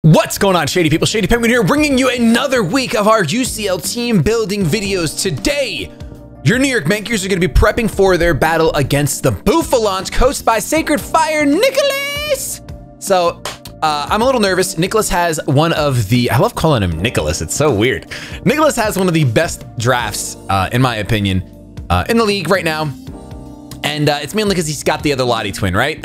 What's going on, Shady people? ShadyPenguinn here, bringing you another week of our UCL team building videos. Today, your New York Mankeys are going to be prepping for their battle against the Bouffalons, coached by Sacred Fire Nicholas. So, I'm a little nervous. Nicholas has one of the, I love calling him Nicholas, it's so weird. Nicholas has one of the best drafts, in my opinion, in the league right now. And it's mainly because he's got the other Lottie twin, right?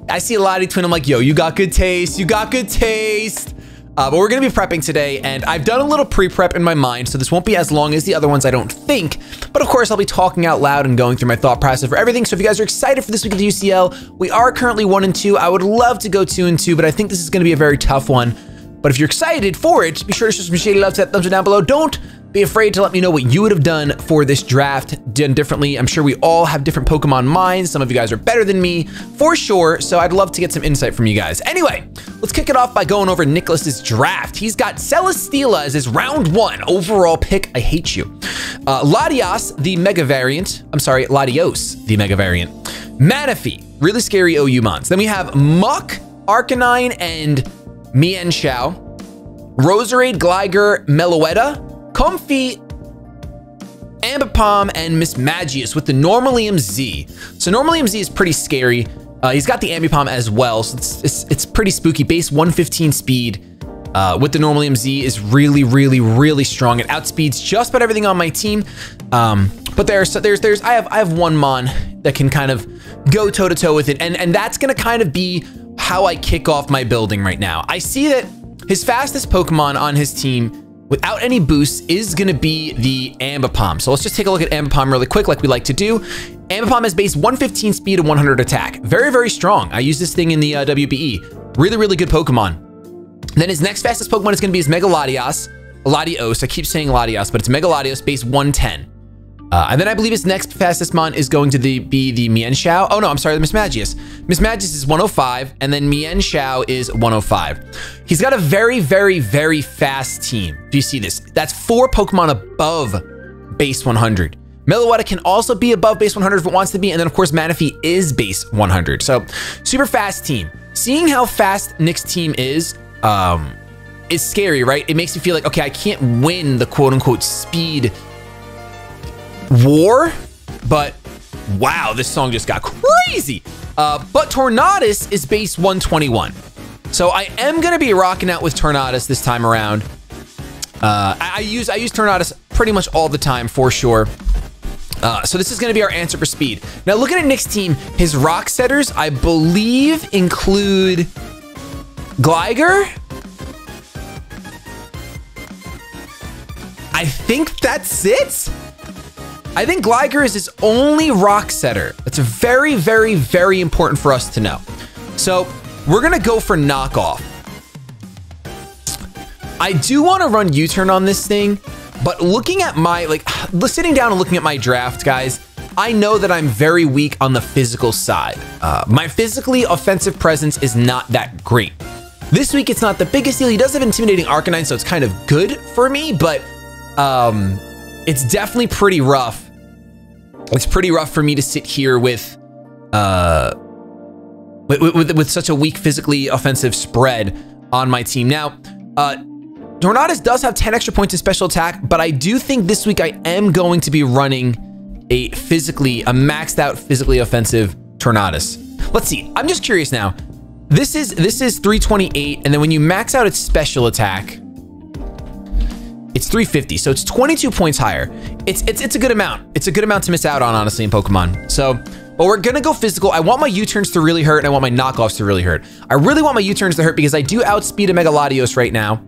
I see a Lottie twin, I'm like, yo, you got good taste, you got good taste. But we're gonna be prepping today, and I've done a little pre-prep in my mind, so this won't be as long as the other ones, I don't think. But of course, I'll be talking out loud and going through my thought process for everything. So if you guys are excited for this week of the UCL, we are currently 1 and 2. I would love to go 2 and 2, but I think this is gonna be a very tough one. But if you're excited for it, be sure to show some shady love to that thumbs up down below. Don't be afraid to let me know what you would have done for this draft, done differently. I'm sure we all have different Pokemon minds. Some of you guys are better than me, for sure. So I'd love to get some insight from you guys. Anyway, let's kick it off by going over Nicholas's draft. He's got Celesteela as his round 1 overall pick. I hate you. Latias, the Mega variant. I'm sorry, Latios, the Mega variant. Manaphy, really scary OU mons. Then we have Muck, Arcanine, and Mienshao. Roserade, Gligar, Meloetta, Comfey, Ambipom, and Mismagius with the Normalium Z. So Normalium Z is pretty scary. He's got the Ambipom as well, so it's pretty spooky. Base 115 speed with the Normalium Z is really strong. It outspeeds just about everything on my team. But I have one mon that can kind of go toe to toe with it, and that's gonna kind of be how I kick off my building right now. I see that his fastest Pokemon on his team without any boosts is gonna be the Ambipom. So let's just take a look at Ambipom really quick like we like to do. Ambipom has base 115 speed and 100 attack. Very strong. I use this thing in the WBE. Really good Pokemon. Then his next fastest Pokemon is gonna be his Mega Latios. Latios, I keep saying Latios, but it's Mega Latios, base 110. And then I believe his next fastest mon is going to be the Mienshao. Oh no, I'm sorry, the Mismagius. Mismagius is 105, and then Mienshao is 105. He's got a very fast team. Do you see this? That's 4 Pokemon above base 100. Meloetta can also be above base 100 if it wants to be, and then of course Manaphy is base 100. So super fast team. Seeing how fast Nick's team is scary, right? It makes me feel like, okay, I can't win the quote unquote speed war, but wow, this song just got crazy. But Tornadus is base 121. So I am gonna be rocking out with Tornadus this time around. I use Tornadus pretty much all the time for sure. So this is gonna be our answer for speed. Now looking at Nick's team, his rock setters, I believe include Gligar. I think that's it. I think Gligar is his only rock setter. That's very important for us to know. So we're gonna go for knockoff. I do want to run U-turn on this thing, but looking at my, sitting down and looking at my draft, guys, I know that I'm very weak on the physical side. My physically offensive presence is not that great. This week, it's not the biggest deal. He does have Intimidating Arcanine, so it's kind of good for me, but it's definitely pretty rough. It's pretty rough for me to sit here with such a weak physically offensive spread on my team. Now, Tornadus does have 10 extra points in special attack, but I do think this week I am going to be running a maxed out physically offensive Tornadus. Let's see. I'm just curious now. This is 328, and then when you max out its special attack, it's 350, so it's 22 points higher. It's a good amount. It's a good amount to miss out on, honestly, in Pokemon. So, but we're gonna go physical. I want my U-turns to really hurt, and I want my knockoffs to really hurt. I really want my U-turns to hurt because I do outspeed a Mega Latios right now,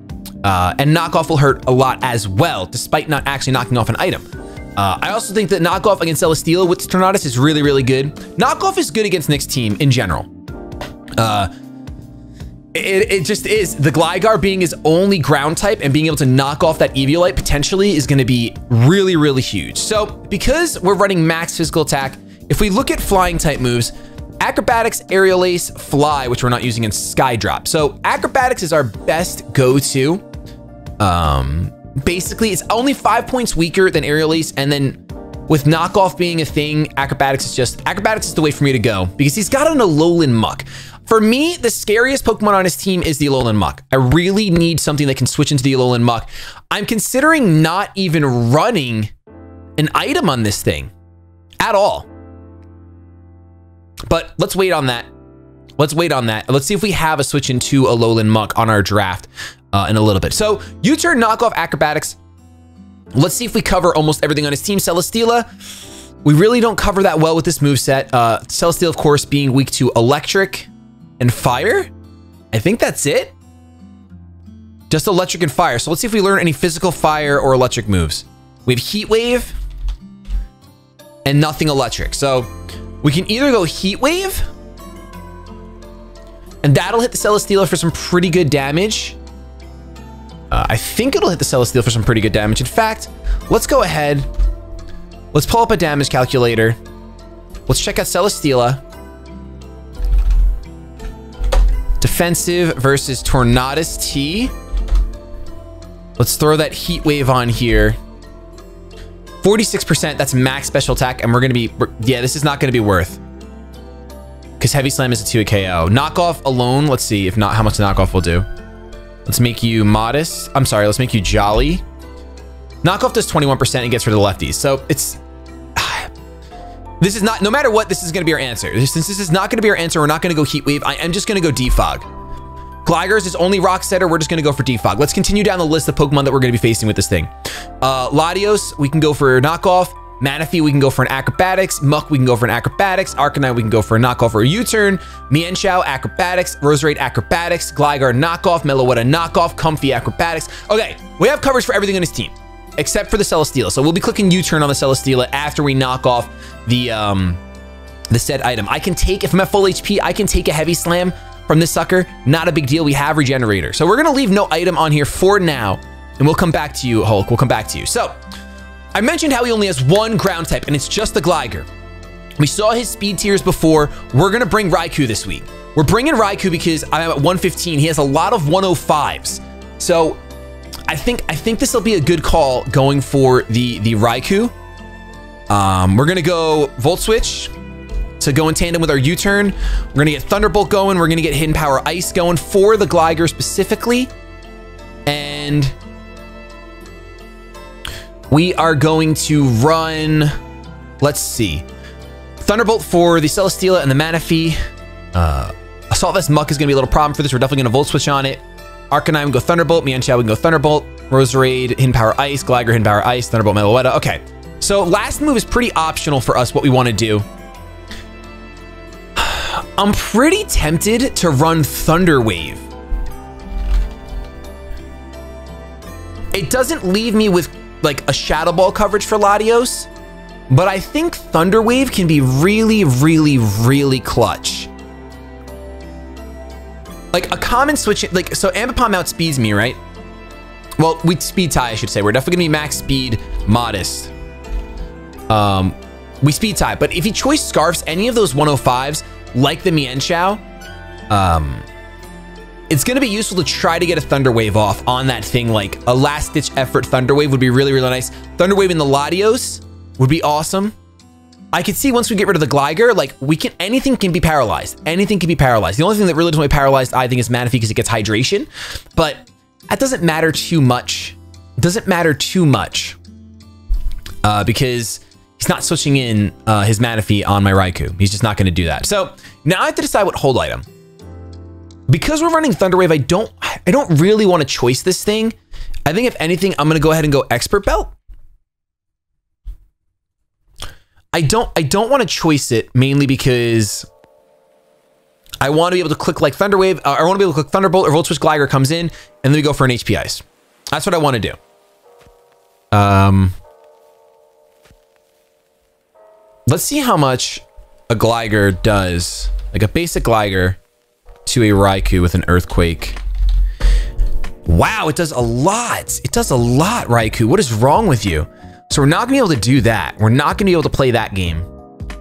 and knockoff will hurt a lot as well, despite not actually knocking off an item. I also think that knockoff against Celesteela with Tornadus is really good. Knockoff is good against Nick's team in general. It just is. The Gligar being his only ground type and being able to knock off that Eviolite potentially is going to be really huge. So because we're running max physical attack, if we look at flying type moves, Acrobatics, Aerial Ace, Fly, which we're not using in Skydrop. So Acrobatics is our best go-to. Basically, it's only 5 points weaker than Aerial Ace, and then with knockoff being a thing, Acrobatics is the way for me to go because he's got an Alolan Muck. For me, the scariest Pokemon on his team is the Alolan Muck. I really need something that can switch into the Alolan Muck. I'm considering not even running an item on this thing at all. But let's wait on that. Let's wait on that. Let's see if we have a switch into Alolan Muck on our draft in a little bit. So U-turn, knockoff, acrobatics. Let's see if we cover almost everything on his team. Celesteela, we really don't cover that well with this moveset. Celesteela, of course, being weak to electric and fire. I think that's it. Just electric and fire. So let's see if we learn any physical fire or electric moves. We have Heat Wave and nothing electric. So we can either go Heat Wave, and that'll hit the Celesteela for some pretty good damage. I think it'll hit the Celesteela for some pretty good damage. In fact, let's go ahead. Let's pull up a damage calculator. Let's check out Celesteela. Defensive versus Tornadus-T. Let's throw that Heat Wave on here. 46%, that's max special attack, and we're gonna be, yeah, this is not gonna be worth. Because Heavy Slam is a 2 KO. Knockoff alone, let's see if not how much knockoff will do. Let's make you modest. I'm sorry, let's make you jolly. Knockoff does 21% and gets rid of the lefties. So it's, this is not, no matter what, this is gonna be our answer. Since this is not gonna be our answer, we're not gonna go Heat Wave. I am just gonna go Defog. Gligar's is only Rock Setter. We're just gonna go for Defog. Let's continue down the list of Pokemon that we're gonna be facing with this thing. Latios, we can go for knockoff. Manaphy, we can go for an acrobatics. Muck, we can go for an acrobatics. Arcanine, we can go for a knockoff or a U-turn. Mienshao, acrobatics. Roserade, acrobatics. Gligar, knockoff. Meloetta, knockoff. Comfey, acrobatics. Okay, we have coverage for everything on his team, except for the Celesteela. So we'll be clicking U-turn on the Celesteela after we knock off the said item. I can take, if I'm at full HP, I can take a Heavy Slam from this sucker. Not a big deal. We have Regenerator. So we're gonna leave no item on here for now, and we'll come back to you, Hulk. We'll come back to you. So I mentioned how he only has one ground type, and it's just the Gligar. We saw his speed tiers before. We're gonna bring Raikou this week. We're bringing Raikou because I'm at 115. He has a lot of 105s. So I think this will be a good call going for the Raikou. We're gonna go Volt Switch to go in tandem with our U-turn. We're gonna get Thunderbolt going. We're gonna get Hidden Power Ice going for the Gligar specifically. And we are going to run, let's see, Thunderbolt for the Celesteela and the Manaphy. Assault Vest Muck is gonna be a little problem for this. We're definitely gonna Volt Switch on it. Arcanine, we go Thunderbolt. Mienshao, we can go Thunderbolt. Roserade, Hidden Power Ice. Gligar, Hidden Power Ice. Thunderbolt, Meloetta. Okay, so last move is pretty optional for us, what we wanna do. I'm pretty tempted to run Thunder Wave. It doesn't leave me with like a Shadow Ball coverage for Latios, but I think Thunder Wave can be really, really, really clutch. Like a common switch, like, so Ambipom outspeeds me, right? Well, we speed tie, I should say. We're definitely gonna be max speed, modest. We speed tie, but if he choice Scarfs any of those 105s, like the Mienshao, it's gonna be useful to try to get a Thunder Wave off on that thing. Like a last ditch effort Thunder Wave would be really, really nice. Thunder Wave in the Latios would be awesome. I could see once we get rid of the Gligar, like anything can be paralyzed. Anything can be paralyzed. The only thing that really doesn't be paralyzed, I think, is Manaphy because it gets hydration, but that doesn't matter too much. It doesn't matter too much because he's not switching in his Manaphy on my Raikou. He's just not gonna do that. So now I have to decide what hold item. Because we're running Thunder Wave, I don't really want to choice this thing. I think if anything, I'm gonna go ahead and go Expert Belt. I don't want to choice it mainly because I want to be able to click like Thunder Wave. I want to be able to click Thunderbolt or Volt Switch. Gligar comes in, and then we go for an HP Ice. That's what I want to do. Let's see how much a Gligar does, like a basic Gligar to a Raikou with an Earthquake. Wow, it does a lot. It does a lot, Raikou. What is wrong with you? So we're not gonna be able to do that. We're not gonna be able to play that game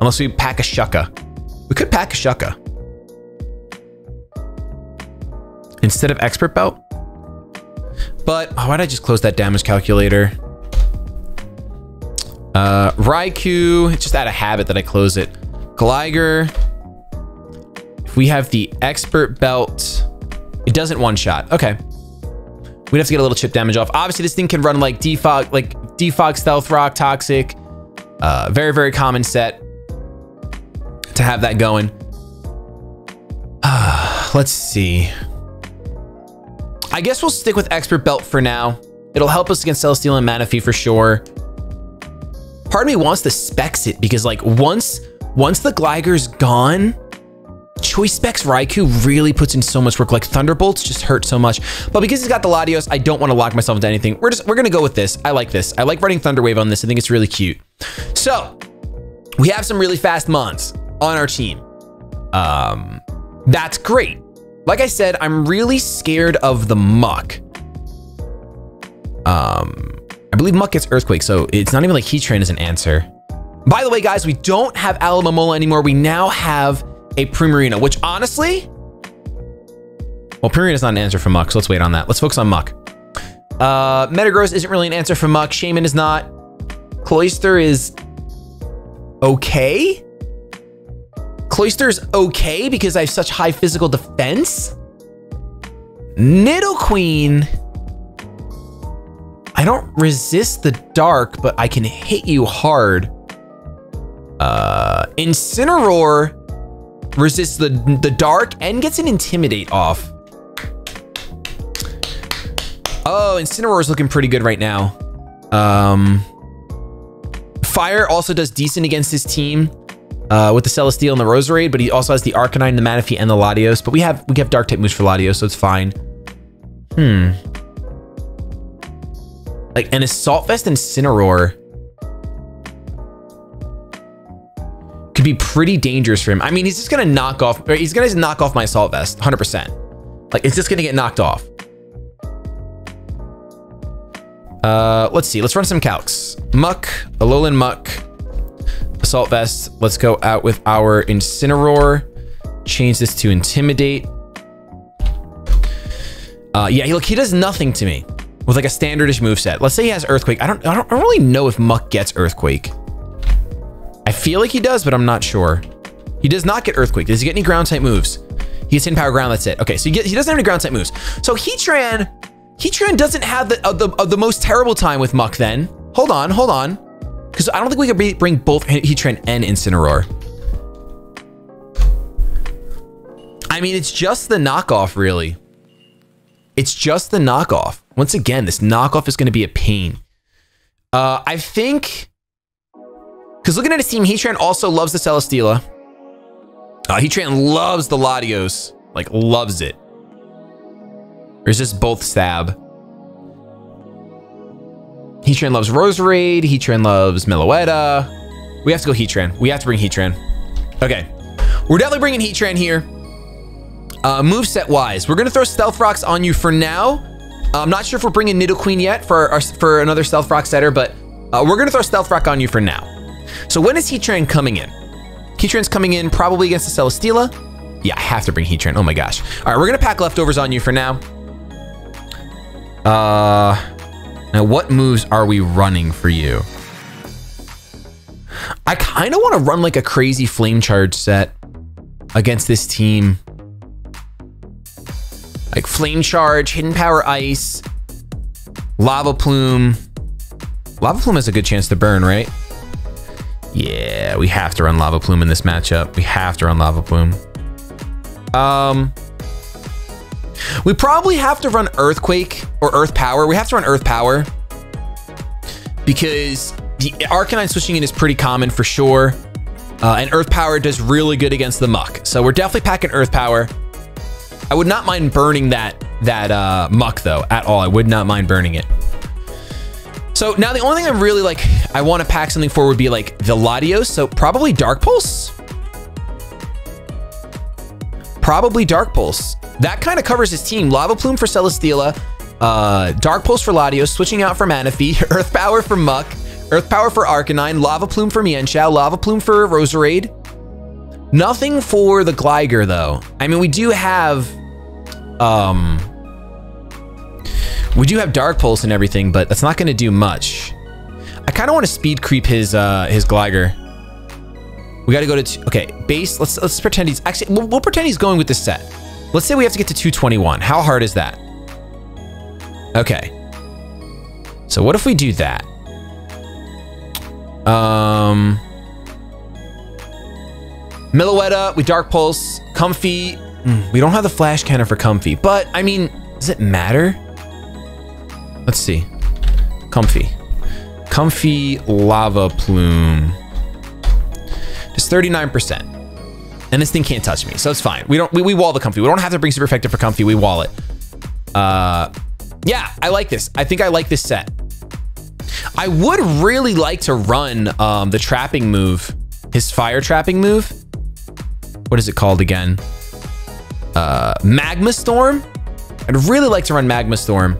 unless we pack a Shucka. We could pack a Shucka instead of Expert Belt. But why'd I just close that damage calculator? Raikou, it's just out of habit that I close it. Gligar. We have the Expert Belt. It doesn't one-shot. Okay. We'd have to get a little chip damage off. Obviously, this thing can run like Defog, Stealth Rock, Toxic. Very, very common set to have that going. Let's see. I guess we'll stick with Expert Belt for now. It'll help us against Celesteela and Manaphy for sure. Part of me wants to Specs it because like once the Gligar's gone, Choice Specs Raikou really puts in so much work. Like Thunderbolts just hurt so much. But because he's got the Latios, I don't want to lock myself into anything. We're gonna go with this. I like this. I like running Thunder Wave on this. I think it's really cute. So we have some really fast Mons on our team. That's great. Like I said, I'm really scared of the Muck. I believe Muck gets Earthquake, so it's not even like Heatran is an answer. By the way, guys, we don't have Alomomola anymore. We now have a Primarina, which honestly, well, Primarina's not an answer for Muck, so let's wait on that. Let's focus on Muck. Metagross isn't really an answer for Muck. Shaman is not. Cloyster is okay. Cloyster's okay because I have such high physical defense. Nidoqueen, I don't resist the dark, but I can hit you hard. Incineroar resists the dark and gets an Intimidate off. Oh, Incineroar is looking pretty good right now. Fire also does decent against his team with the Celesteela and the Roserade, but he also has the Arcanine, the Manaphy, and the Latios. But we have dark type moves for Latios, so it's fine. Like an Assault Vest and Incineroar could be pretty dangerous for him. I mean, he's just gonna knock off my Assault Vest, 100%. Like it's just gonna get knocked off. Let's see, let's run some calcs. Muck, Alolan Muck, Assault Vest. Let's go out with our Incineroar. Change this to Intimidate. Yeah, look, he does nothing to me with like a standardish moveset. Let's say he has Earthquake. I don't really know if Muck gets Earthquake. I feel like he does, but I'm not sure. He does not get Earthquake. Does he get any ground type moves? He gets 10 power ground, that's it. Okay, so he doesn't have any ground type moves. So Heatran doesn't have the most terrible time with Muck then. Hold on. Because I don't think we could bring both Heatran and Incineroar. I mean, it's just the knockoff, really. It's just the knockoff. Once again, this knockoff is going to be a pain. I think... Because looking at his team, Heatran also loves the Celesteela. Heatran loves the Latios. Like, loves it. Or is this both stab? Heatran loves Roserade. Heatran loves Meloetta. We have to go Heatran. We have to bring Heatran. Okay. We're definitely bringing Heatran here. Moveset wise, we're going to throw Stealth Rocks on you for now. I'm not sure if we're bringing Nidoqueen yet for another Stealth Rock setter, but we're going to throw Stealth Rock on you for now. So when is Heatran coming in? Heatran's coming in probably against the Celesteela. Yeah, I have to bring Heatran. Oh my gosh. All right, we're going to pack leftovers on you for now. Now what moves are we running for you? I kind of want to run like a crazy Flame Charge set against this team. Like Flame Charge, Hidden Power Ice, Lava Plume. Lava Plume has a good chance to burn, right? Yeah, we have to run Lava Plume in this matchup. We have to run Lava Plume. We probably have to run Earthquake or Earth Power. We have to run Earth Power because the Arcanine switching in is pretty common for sure. And Earth Power does really good against the Muck. So we're definitely packing Earth Power. I would not mind burning that Muck though, at all. I would not mind burning it. So now the only thing I'm really like, I want to pack something for would be like the Latios. So probably Dark Pulse. Probably Dark Pulse. That kind of covers his team. Lava Plume for Celesteela, Dark Pulse for Latios, switching out for Manaphy, Earth Power for Muck, Earth Power for Arcanine, Lava Plume for Mienshao, Lava Plume for Roserade. Nothing for the Gligar though. I mean, we do have Dark Pulse and everything, but that's not going to do much. I kind of want to speed creep his Gligar. We got to go to, okay, base. Let's pretend he's, actually, we'll pretend he's going with this set. Let's say we have to get to 221. How hard is that? Okay. So what if we do that? Meloetta, we Dark Pulse, Comfy. We don't have the Flash Cannon for Comfy, but I mean, does it matter? Let's see. Comfy. Comfy Lava Plume. Just 39%. And this thing can't touch me, so it's fine. We wall the Comfy. We don't have to bring super effective for Comfy, we wall it. Yeah, I like this. I think I like this set. I would really like to run the trapping move, his fire trapping move. What is it called again? Magma Storm? I'd really like to run Magma Storm.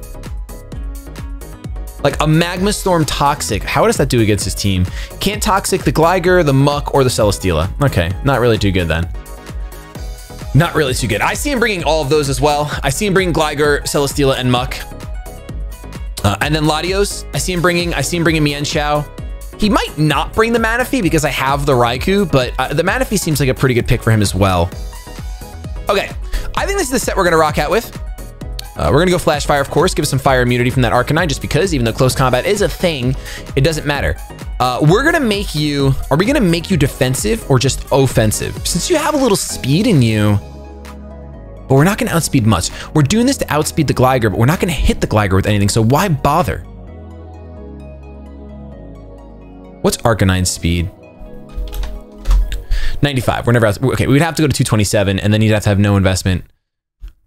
Like a Magma Storm Toxic. How does that do against his team? Can't Toxic the Gligar, the Muck, or the Celesteela. Okay, not really too good then. Not really too good. I see him bringing all of those as well. I see him bringing Gligar, Celesteela, and Muck. And then Latios, I see him bringing Mienshao. He might not bring the Manaphy because I have the Raikou, but the Manaphy seems like a pretty good pick for him as well. Okay, I think this is the set we're gonna rock out with. We're gonna go Flash Fire, of course, give us some fire immunity from that Arcanine, just because, even though close combat is a thing, it doesn't matter. We're gonna make you, are we gonna make you defensive or just offensive? Since you have a little speed in you, but we're not gonna outspeed much. We're doing this to outspeed the Gligar, but we're not gonna hit the Gligar with anything, so why bother? What's Arcanine's speed? 95, we're never out, okay, we'd have to go to 227, and then you'd have to have no investment.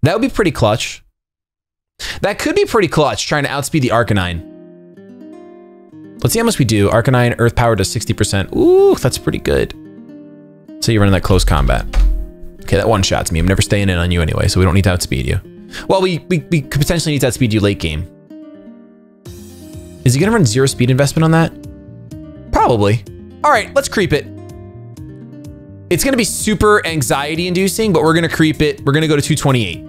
That would be pretty clutch. That could be pretty clutch, trying to outspeed the Arcanine. Let's see how much we do. Arcanine, Earth Power does 60%. Ooh, that's pretty good. So you're running that close combat. Okay, that one-shots me. I'm never staying in on you anyway, so we don't need to outspeed you. Well, we could potentially need to outspeed you late game. Is he gonna run 0 speed investment on that? Probably. All right, let's creep it. It's gonna be super anxiety-inducing, but we're gonna creep it. We're gonna go to 228.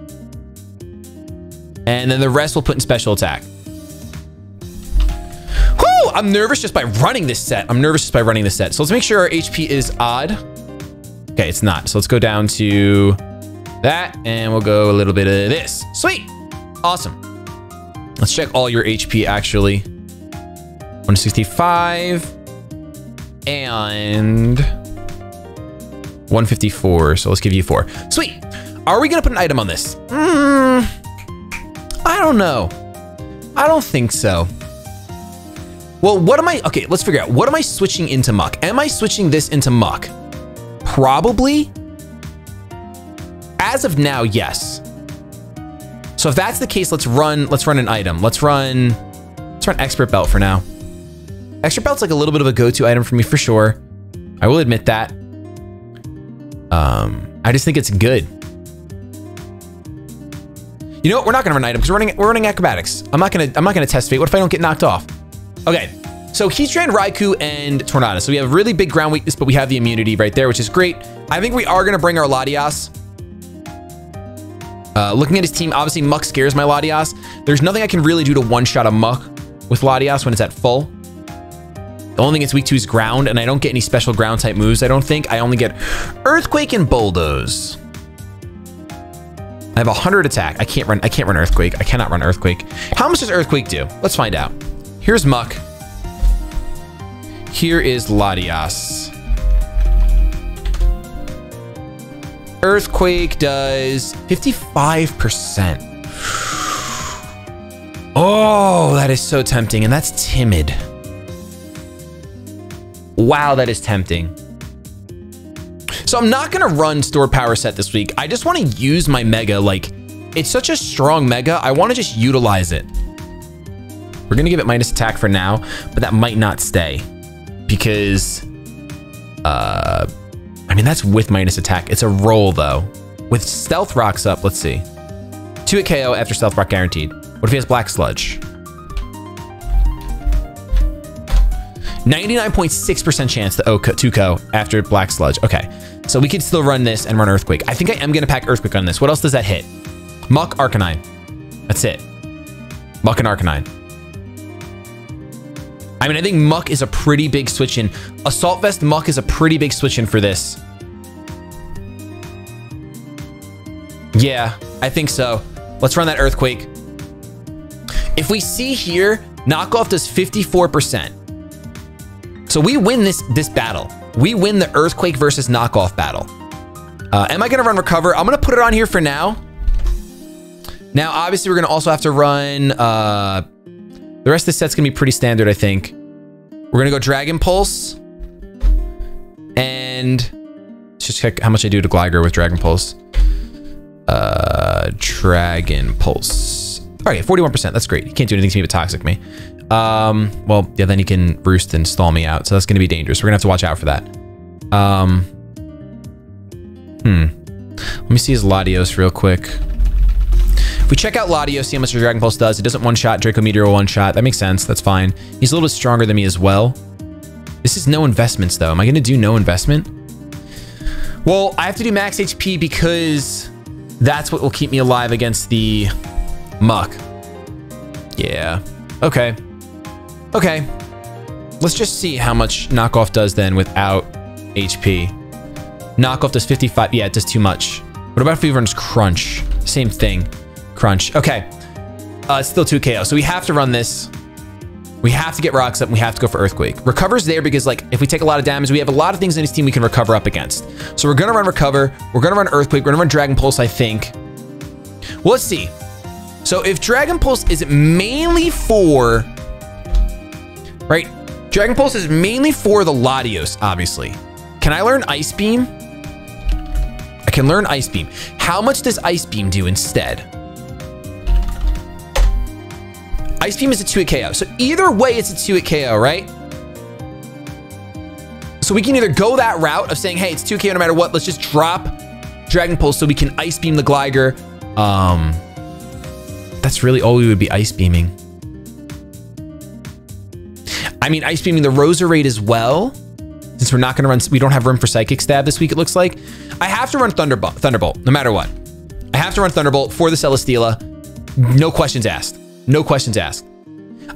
And then the rest we'll put in special attack. Whoo! I'm nervous just by running this set. So let's make sure our HP is odd. Okay, it's not. So let's go down to that, and we'll go a little bit of this. Sweet. Awesome. Let's check all your HP, actually. 165 and 154. So let's give you 4. Sweet. Are we gonna put an item on this? I don't know. I don't think so. Well, what am I? Okay, let's figure out. What am I switching into Muck? Am I switching this into Muck? Probably. As of now, yes. So if that's the case, let's run an item. Let's run Expert Belt for now. Expert Belt's like a little bit of a go-to item for me for sure. I will admit that. I just think it's good. You know what? We're not gonna run an item because we're running acrobatics. I'm not gonna test fate. What if I don't get knocked off? Okay. So Heatran, Raikou, and Tornadus. So we have a really big ground weakness, but we have the immunity right there, which is great. I think we are gonna bring our Latias. Looking at his team, obviously Muck scares my Latias. There's nothing I can really do to one-shot a Muck with Latias when it's at full. The only thing it's weak to is ground, and I don't get any special ground type moves, I don't think. I only get Earthquake and Bulldoze. I have 100 attack. I can't run Earthquake. I cannot run Earthquake. How much does Earthquake do? Let's find out. Here's Muck. Here is Latias. Earthquake does 55%. Oh, that is so tempting, and that's timid. Wow, that is tempting. So I'm not gonna run stored power set this week. I just wanna use my Mega. Like, it's such a strong Mega, I wanna just utilize it. We're gonna give it minus attack for now, but that might not stay because, I mean, that's with minus attack. It's a roll though. With Stealth Rocks up, let's see. 2-hit KO after Stealth Rock guaranteed. What if he has Black Sludge? 99.6% chance to 2-KO after Black Sludge. Okay, so we could still run this and run Earthquake. I think I am gonna pack Earthquake on this. What else does that hit? Muck, Arcanine. That's it. Muck and Arcanine. I mean, I think Muck is a pretty big switch in. Assault Vest Muck is a pretty big switch in for this. Yeah, I think so. Let's run that Earthquake. If we see here, knockoff does 54%. So we win this battle. We win the Earthquake versus knockoff battle. Am I gonna run Recover? I'm gonna put it on here for now. Now, obviously, we're gonna also have to run, the rest of the set's gonna be pretty standard, I think. We're gonna go Dragon Pulse. And let's just check how much I do to Gligar with Dragon Pulse. Dragon Pulse. All right, 41%, that's great. He can't do anything to me but Toxic me. Well, yeah, then he can Roost and stall me out, so that's gonna be dangerous. We're gonna have to watch out for that. Let me see his Latios real quick. If we check out Latios, see how much the Dragon Pulse does. It doesn't one-shot Draco Meteor or one-shot. That makes sense. That's fine. He's a little bit stronger than me as well. This is no investments, though. Am I going to do no investment? Well, I have to do max HP because that's what will keep me alive against the Muck. Yeah. Okay. Okay. Let's just see how much Knockoff does then without HP. Knockoff does 55. Yeah, it does too much. What about if we run Crunch? Same thing. Crunch. Okay. It's still 2 KO. So we have to run this. We have to get rocks up and we have to go for Earthquake. Recover's there because, like, if we take a lot of damage, we have a lot of things in his team we can recover up against. So we're going to run Recover. We're going to run Earthquake. We're going to run Dragon Pulse, I think. Well, let's see. So if Dragon Pulse is mainly for... Right? Dragon Pulse is mainly for the Latios, obviously. Can I learn Ice Beam? I can learn Ice Beam. How much does Ice Beam do instead? Ice Beam is a 2-hit KO. So either way, it's a 2-hit KO, right? So we can either go that route of saying, hey, it's 2 KO no matter what. Let's just drop Dragon Pulse so we can Ice Beam the Gligar. That's really all we would be Ice Beaming. I mean, Ice Beaming the Roserade as well. Since we're not going to run, we don't have room for Psychic Stab this week, it looks like. I have to run Thunderbolt, no matter what. I have to run Thunderbolt for the Celesteela. No questions asked. No questions asked.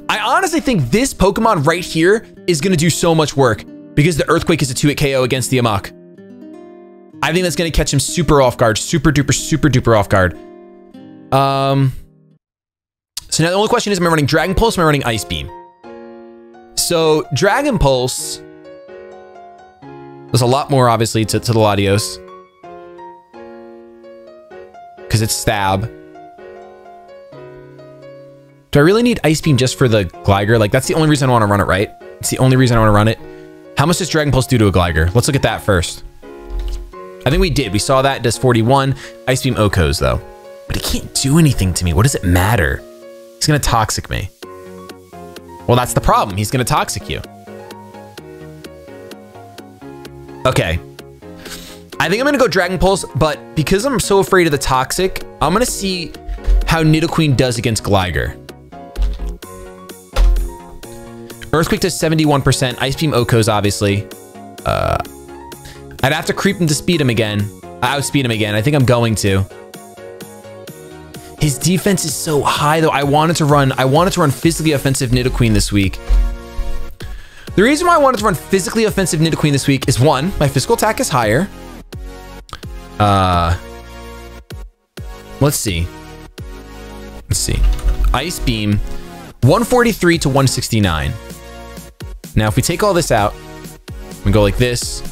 I honestly think this Pokemon right here is going to do so much work because the Earthquake is a 2-hit KO against the Amok. I think that's going to catch him super off guard, super duper off guard. So now the only question is, am I running Dragon Pulse or am I running Ice Beam? So Dragon Pulse does a lot more, obviously, to the Latios because it's Stab. Do I really need Ice Beam just for the Gligar? Like, that's the only reason I want to run it, right? It's the only reason I want to run it. How much does Dragon Pulse do to a Gligar? Let's look at that first. I think we did. We saw that. It does 41. Ice Beam Okos, though. But he can't do anything to me. What does it matter? He's going to Toxic me. Well, that's the problem. He's going to Toxic you. Okay. I think I'm going to go Dragon Pulse, but because I'm so afraid of the Toxic, I'm going to see how Nidoqueen does against Gligar. Earthquake does 71%. Ice Beam Okos, obviously. I'd have to creep him to speed him again. Outspeed him again. I think I'm going to. His defense is so high, though. I wanted to run physically offensive Nidoqueen this week. The reason why I wanted to run physically offensive Nidoqueen this week is, one, my physical attack is higher. Let's see. Let's see. Ice Beam, 143 to 169. Now, if we take all this out, we go like this,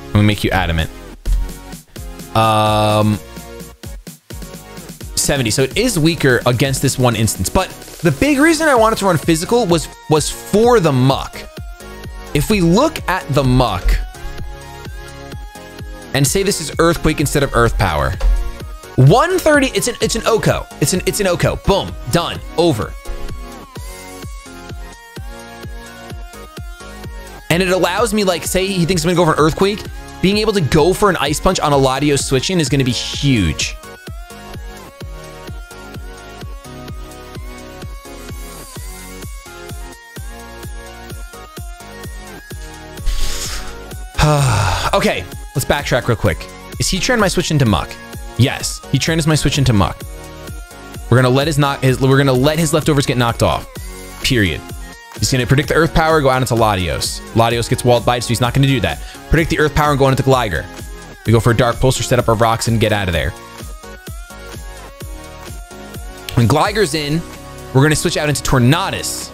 and we make you adamant. 70. So it is weaker against this one instance. But the big reason I wanted to run physical was for the Muck. If we look at the Muck and say this is Earthquake instead of Earth Power, 130. It's an Oko. It's an Oko. Boom. Done. Over. And it allows me, like, say he thinks I'm gonna go for an Earthquake, being able to go for an Ice Punch on a Latios switch-in is gonna be huge. Okay, let's backtrack real quick. Is Heatran my switch into Muck? Yes, Heatran is my switch into Muck. We're gonna let his leftovers get knocked off. Period. He's going to predict the Earth Power, go out into Latios. Latios gets walled by it, so he's not going to do that. Predict the Earth Power and go into Gligar. We go for a Dark Pulse or set up our rocks and get out of there. When Gligar's in, we're going to switch out into Tornadus.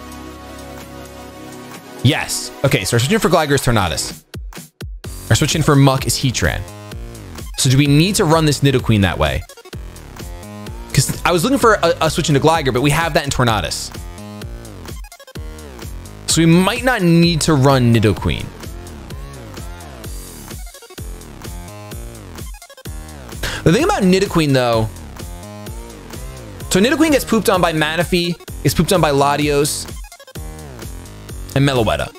Yes. Okay, so our switching for Gligar is Tornadus. Our switching for Muck is Heatran. So do we need to run this Nidoqueen that way? Because I was looking for a switch into Gligar, but we have that in Tornadus. So we might not need to run Nidoqueen. The thing about Nidoqueen, though, so Nidoqueen gets pooped on by Manaphy, gets pooped on by Latios, and Meloetta.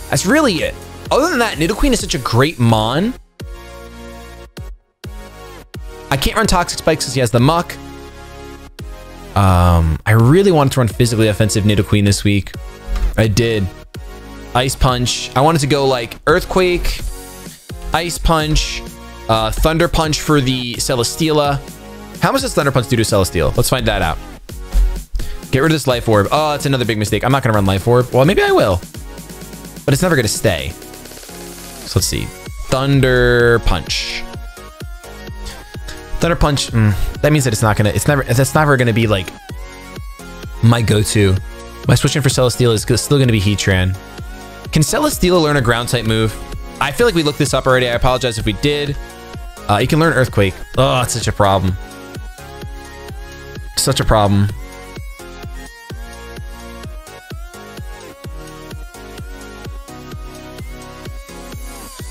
That's really it. Other than that, Nidoqueen is such a great Mon. I can't run Toxic Spikes because he has the Muck. I really wanted to run physically offensive Nidoqueen this week. I did. Ice Punch. I wanted to go like Earthquake, Ice Punch, Thunder Punch for the Celesteela. How much does Thunder Punch do to Celesteela? Let's find that out. Get rid of this Life Orb. Oh, that's another big mistake. I'm not going to run Life Orb. Well, maybe I will. But it's never going to stay. So let's see. Thunder Punch. Thunder Punch. That means that it's not going to... That's never going to be like my go-to. My switching for Celesteela is still going to be Heatran. Can Celesteela learn a ground type move? I feel like we looked this up already. I apologize if we did. You can learn Earthquake. Oh, it's such a problem. Such a problem.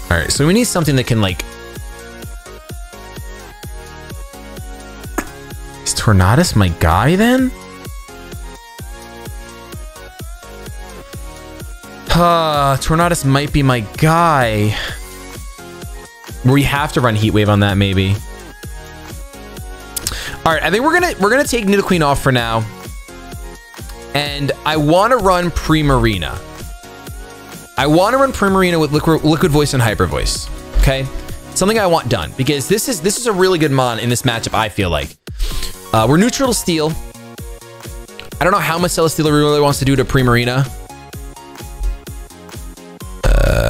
All right, so we need something that can like... Is Tornadus my guy then? Tornadus might be my guy. We have to run Heat Wave on that, maybe. All right, I think we're gonna take Nidoqueen off for now, and I want to run Primarina. I want to run Primarina with Liquid Voice and Hyper Voice. Okay, something I want done because this is a really good Mon in this matchup. I feel like we're neutral to Steel. I don't know how much Celesteela really wants to do to Primarina.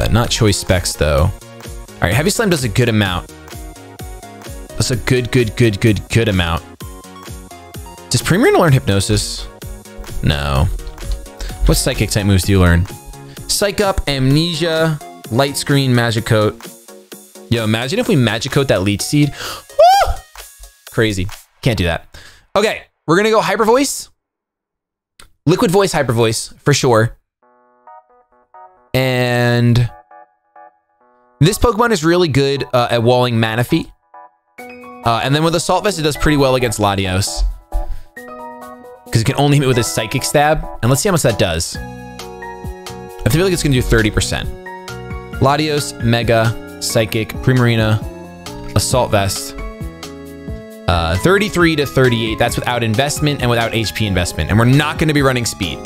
Not Choice Specs though. All right, Heavy Slam does a good amount. That's a good amount. Does Primarina learn Hypnosis? No. What Psychic type moves do you learn? Psych Up, Amnesia, Light Screen, Magic Coat. Yo, imagine if we Magic Coat that Leech Seed. Woo! Crazy. Can't do that. Okay, we're gonna go Hyper Voice. Liquid Voice, Hyper Voice, for sure. And this Pokemon is really good at walling Manaphy. And then with Assault Vest, it does pretty well against Latios. Because it can only hit it with a Psychic Stab. And let's see how much that does. I feel like it's going to do 30%. Latias-Mega, Psychic, Primarina, Assault Vest. 33 to 38. That's without investment and without HP investment. And we're not going to be running Speed.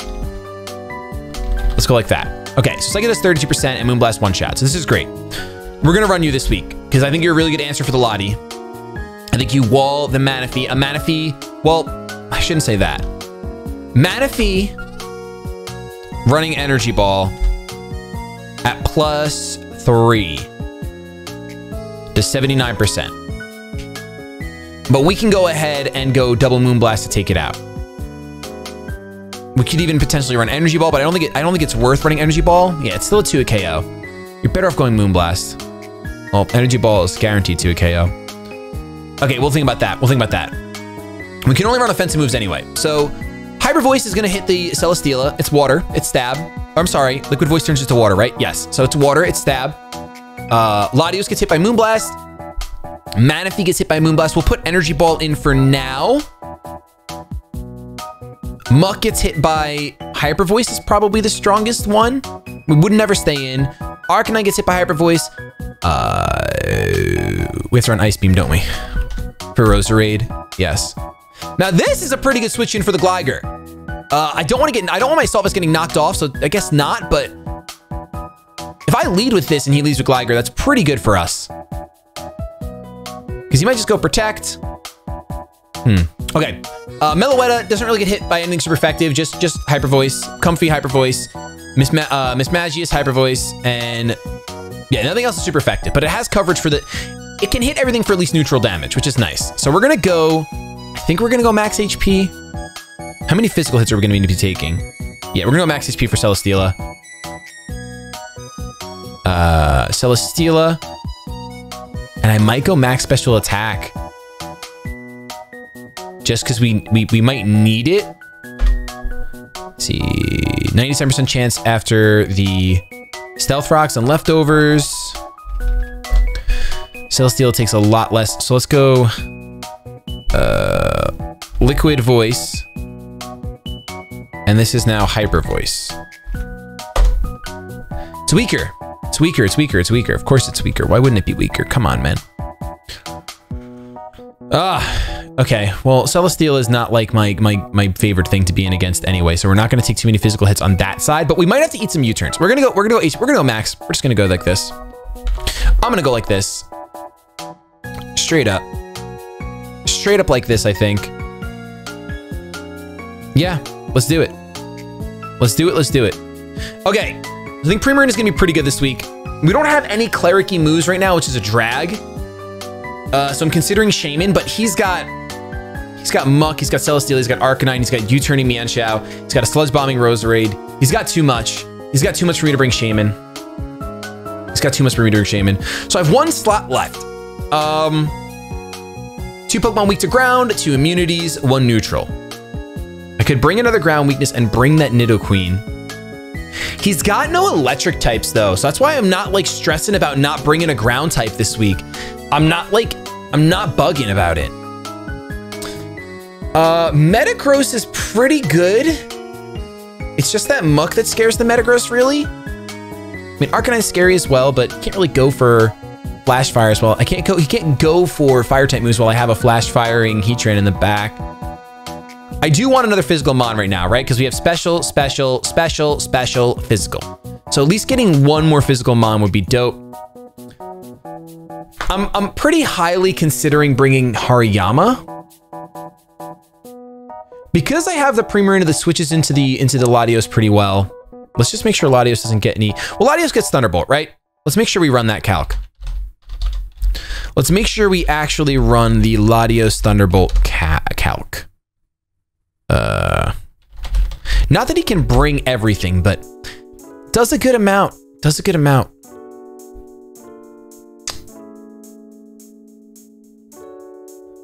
Let's go like that. Okay, so Psychic does 32% and Moonblast one shot. So this is great. We're going to run you this week because I think you're a really good answer for the Lati. I think you wall the Manaphy. A Manaphy, well, I shouldn't say that. Manaphy running Energy Ball at +3 to 79%. But we can go ahead and go double Moonblast to take it out. We could even potentially run Energy Ball, but I don't think it's worth running Energy Ball. Yeah, it's still a 2 a KO. You're better off going Moonblast. Well, Energy Ball is guaranteed to a KO. Okay, we'll think about that. We'll think about that. We can only run offensive moves anyway. So Hyper Voice is going to hit the Celesteela. It's water. It's stab. Or, I'm sorry. Liquid Voice turns into water, right? Yes. So it's water. It's stab. Latios gets hit by Moonblast. Manaphy gets hit by Moonblast. We'll put Energy Ball in for now. Muck gets hit by Hyper Voice is probably the strongest one. We would never stay in. Arcanine gets hit by Hyper Voice. We have to run Ice Beam, don't we? For Roserade, yes. Now this is a pretty good switch in for the Gligar. I don't want my Assault Vest getting knocked off, so I guess not. But if I lead with this and he leads with Gligar, that's pretty good for us. Because he might just go Protect. Okay. Meloetta doesn't really get hit by anything super effective, just Hyper Voice, Comfy Hyper Voice, Miss Magius Hyper Voice, and yeah, nothing else is super effective, but it has coverage for it can hit everything for at least neutral damage, which is nice. So we're gonna go, I think we're gonna go max HP. How many physical hits are we gonna need to be taking? Yeah, we're gonna go max HP for Celesteela. Celesteela. And I might go max special attack. Just because we might need it. Let's see, 97% chance after the Stealth Rocks and Leftovers. Celesteela takes a lot less, so let's go Liquid Voice. And this is now Hyper Voice. It's weaker. It's weaker, it's weaker, it's weaker. Of course it's weaker. Why wouldn't it be weaker? Come on, man. Okay. Well, Celesteela is not like my favorite thing to be in against anyway, so we're not gonna take too many physical hits on that side, but we might have to eat some U-turns. We're gonna go max. We're just gonna go like this. I'm gonna go like this. Straight up. Straight up like this, I think. Yeah, let's do it. Let's do it, let's do it. Okay, I think Primarina is gonna be pretty good this week. We don't have any cleric-y moves right now, which is a drag. So I'm considering Shaman, but he's got Muck, he's got Celesteela, he's got Arcanine, he's got U-turning Mienshao, he's got a Sludge Bombing Roserade. He's got too much. He's got too much for me to bring Shaman. He's got too much for me to bring Shaman. So I have one slot left. 2 Pokemon weak to ground, 2 immunities, 1 neutral. I could bring another ground weakness and bring that Nidoqueen. He's got no electric types though, so that's why I'm not like stressing about not bringing a ground type this week. I'm not bugging about it. Metagross is pretty good. It's just that Muck that scares the Metagross, really. I mean, Arcanine's scary as well, but can't really go for Flash Fire as well. He can't go for Fire type moves while I have a Flash Firing Heatran in the back. I do want another physical Mon right now, right? Because we have special, special, special, special, physical. So at least getting 1 more physical Mon would be dope. I'm pretty highly considering bringing Hariyama. Because I have the Primarina that switches into the Latios pretty well. Let's just make sure Latios doesn't get any. Well, Latios gets Thunderbolt, right? Let's make sure we run that calc. Let's make sure we actually run the Latios Thunderbolt calc. Not that he can bring everything, but does a good amount. Does a good amount.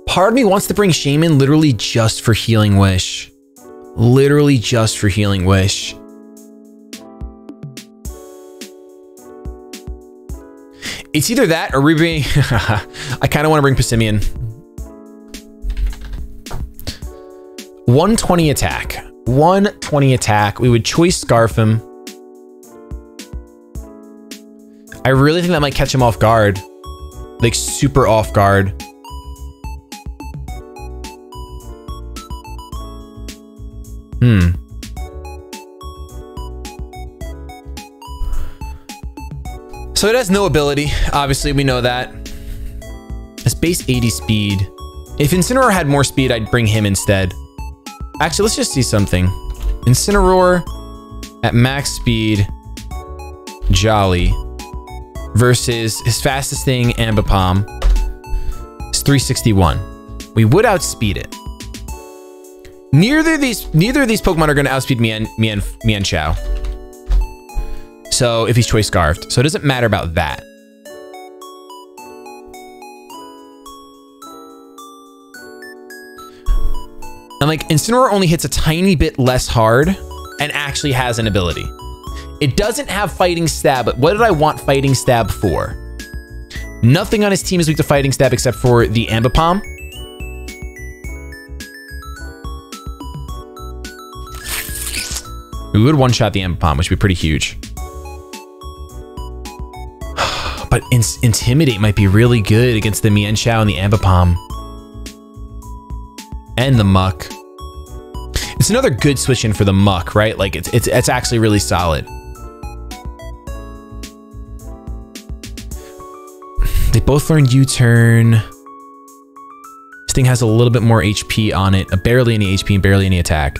Part of me wants to bring Shaman literally just for Healing Wish. Literally just for Healing Wish. It's either that or we bring... I kind of want to bring Passimian. 120 attack. 120 attack. We would choice Scarf him. I really think that might catch him off guard. Like super off guard. So it has no ability. Obviously, we know that. It's base 80 speed. If Incineroar had more speed, I'd bring him instead. Actually, let's just see something. Incineroar at max speed, Jolly, versus his fastest thing, Ambipom. It's 361. We would outspeed it. Neither of these Pokemon are going to outspeed Mienshao. So if he's choice scarfed, so it doesn't matter about that. And like Incineroar only hits a tiny bit less hard and actually has an ability. It doesn't have Fighting Stab, but what did I want Fighting Stab for? Nothing on his team is weak to Fighting Stab except for the Ambipom. We would one-shot the Ambipom, which would be pretty huge. But Intimidate might be really good against the Mienshao and the Ambipom. And the Muck. It's another good switch in for the Muck, right? Like it's actually really solid. They both learned U-turn. This thing has a little bit more HP on it. Barely any HP and barely any attack.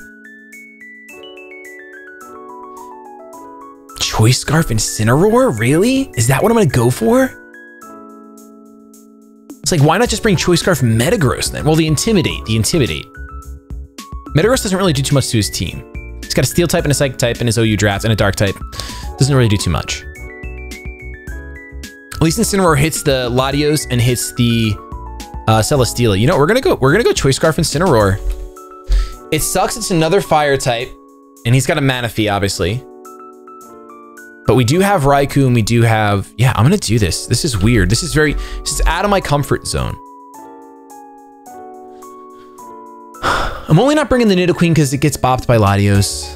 Choice Scarf Incineroar? Really? Is that what I'm gonna go for? It's like, why not just bring Choice Scarf Metagross then? Well, the Intimidate. Metagross doesn't really do too much to his team. He's got a Steel type and a Psychic type in his OU draft and a Dark type. Doesn't really do too much. At least Incineroar hits the Latios and hits the Celesteela. You know, we're gonna go Choice Scarf Incineroar. It sucks it's another Fire type, and he's got a Manaphy, obviously. But we do have Raikou and we do have, yeah, I'm gonna do this. This is weird. This is out of my comfort zone. I'm only not bringing the Nidoqueen because it gets bopped by Latios.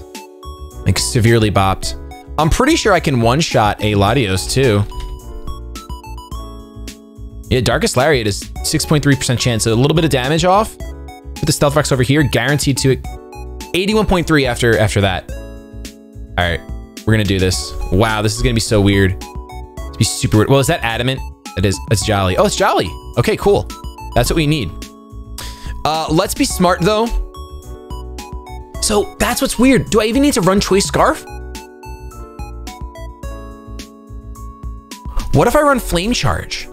Like, severely bopped. I'm pretty sure I can one-shot a Latios too. Yeah, Darkest Lariat is 6.3% chance, so a little bit of damage off. Put the Stealth Rocks over here, guaranteed to it. 81.3 after that. All right, we're gonna do this. Wow, this is gonna be so weird. It's be super weird. Well, is that Adamant? It is. It's Jolly. Oh, it's Jolly. Okay, cool. That's what we need. Let's be smart though. So that's what's weird. Do I even need to run Choice Scarf? What if I run Flame Charge?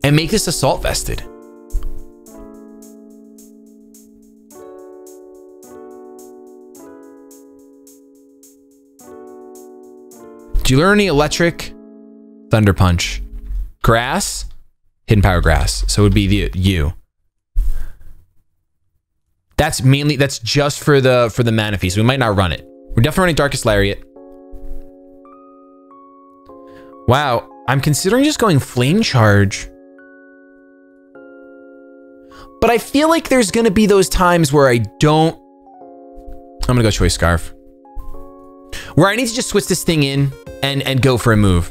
And make this Assault Vested? Do you learn any Electric? Thunder Punch. Grass? Hidden Power Grass. So it would be the U. That's just for the Manaphy, so we might not run it. We're definitely running Darkest Lariat. Wow, I'm considering just going Flame Charge. But I feel like there's gonna be those times where I'm gonna go Choice Scarf. Where I need to just switch this thing in and go for a move.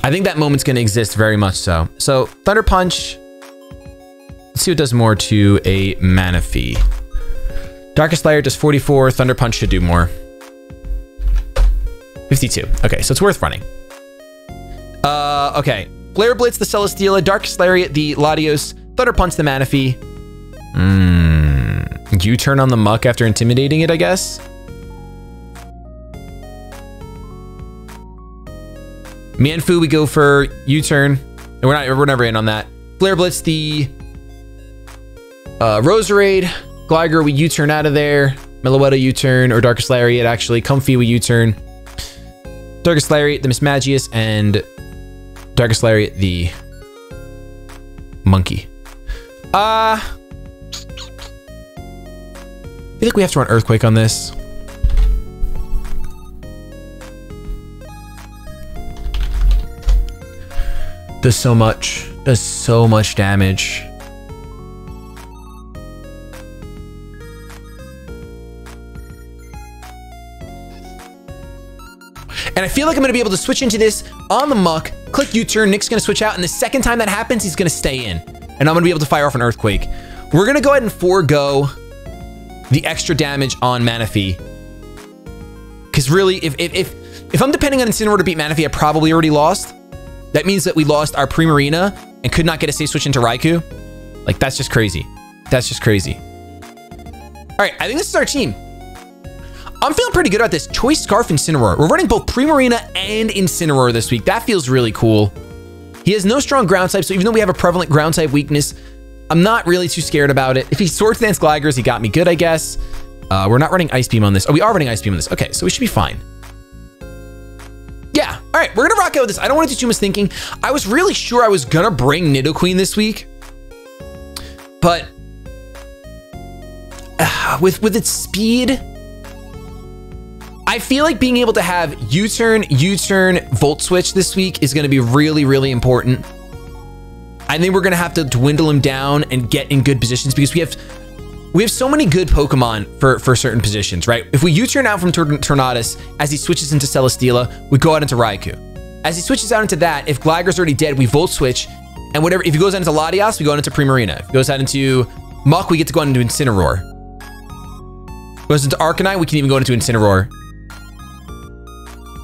I think that moment's gonna exist very much so. So Thunder Punch. Let's see what does more to a Manaphy. Darkest Lariat does 44. Thunder Punch should do more. 52. Okay, so it's worth running. Okay. Flare Blitz, the Celesteela. Darkest Lariat, the Latios. Thunder Punch, the Manaphy. U-turn on the Muck after intimidating it, I guess. Mienfoo, we go for U-turn. And we're never in on that. Flare Blitz, the Roserade. Gligar, we U-turn out of there. Meloetta, U-turn, or Darkest Lariat, actually. Comfey, we U-turn. Darkest Lariat, the Mismagius, and Darkest Lariat, the Monkey. I feel like we have to run Earthquake on this. Does so much damage. And I feel like I'm gonna be able to switch into this on the Muck, click U-turn, Nick's gonna switch out, and the second time that happens, he's gonna stay in. And I'm gonna be able to fire off an Earthquake. We're gonna go ahead and forego the extra damage on Manaphy. Because really, if I'm depending on Incineroar to beat Manaphy, I probably already lost. That means that we lost our Primarina and could not get a safe switch into Raikou. Like, that's just crazy. That's just crazy. All right, I think this is our team. I'm feeling pretty good about this. Choice Scarf Incineroar. We're running both Primarina and Incineroar this week. That feels really cool. He has no strong ground type, so even though we have a prevalent ground type weakness, I'm not really too scared about it. If he Swords Dance Gligers, he got me good, I guess. We're not running Ice Beam on this. Oh, we are running Ice Beam on this. Okay, so we should be fine. Yeah, all right, we're gonna rock out with this. I don't want to do too much thinking. I was really sure I was gonna bring Nidoqueen this week, but with its speed, I feel like being able to have U-turn, Volt Switch this week is gonna be really, really important. I think we're gonna have to dwindle him down and get in good positions because we have so many good Pokemon for certain positions, right? If we U-turn out from Tornadus as he switches into Celesteela, we go out into Raikou. As he switches out into that, if Gligar's already dead, we Volt Switch, and whatever. If he goes out into Latias, we go out into Primarina. If he goes out into Muck, we get to go out into Incineroar. Goes into Arcanine, we can even go into Incineroar.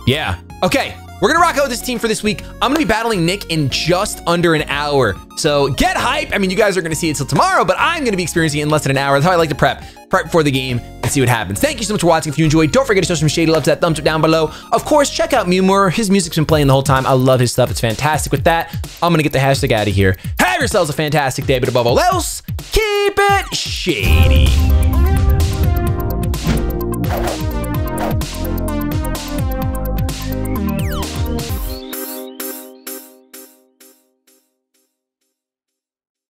Yeah. Okay. we're gonna rock out with this team for this week. I'm gonna be battling Nick in just under an hour. So get hype. I mean, you guys are gonna see it till tomorrow, but I'm gonna be experiencing it in less than an hour. That's how I like to prep before the game and see what happens. Thank you so much for watching. If you enjoyed, don't forget to show some Shady love to that thumbs up down below. Of course, check out Mewmore. His music's been playing the whole time. I love his stuff. It's fantastic. With that, I'm gonna get the hashtag out of here. Have yourselves a fantastic day, but above all else, keep it shady.